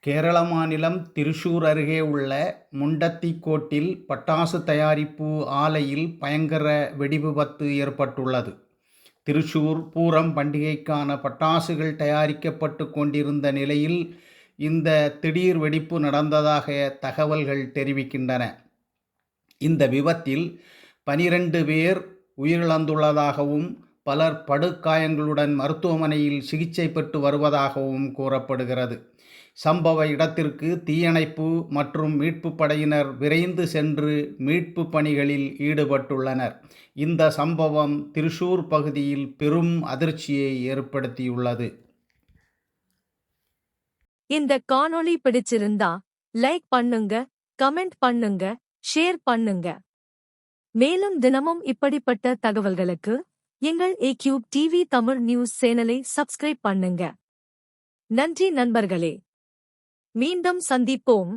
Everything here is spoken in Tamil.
கேரள மாநிலம் திருச்சூர் அருகே உள்ள முண்டத்திக்கோட்டில் பட்டாசு தயாரிப்பு ஆலையில் பயங்கர வெடிவிபத்து ஏற்பட்டுள்ளது. திருச்சூர் பூரம் பண்டிகைக்கான பட்டாசுகள் தயாரிக்கப்பட்டு கொண்டிருந்த நிலையில் இந்த திடீர் வெடிப்பு நடந்ததாக தகவல்கள் தெரிவிக்கின்றன. இந்த விபத்தில் 12 பேர் உயிரிழந்துள்ளதாகவும் பலர் படுகாயங்களுடன் மருத்துவமனையில் சிகிச்சை பெற்று வருவதாகவும் கூறப்படுகிறது. சம்பவ இடத்திற்கு தீயணைப்பு மற்றும் மீட்பு படையினர் விரைந்து சென்று மீட்பு பணிகளில் ஈடுபட்டுள்ளனர். இந்த சம்பவம் திருச்சூர் பகுதியில் பெரும் அதிர்ச்சியை ஏற்படுத்தியுள்ளது. இந்த காணொளி பிடிச்சிருந்தா லைக் பண்ணுங்க, கமெண்ட் பண்ணுங்க, ஷேர் பண்ணுங்க. மேலும் தினமும் இப்படிப்பட்ட தகவல்களுக்கு எங்கள் ஏக்யூப் டிவி தமிழ் நியூஸ் சேனலை சப்ஸ்கிரைப் பண்ணுங்க. நன்றி நண்பர்களே. மீண்டும் சந்திப்போம்.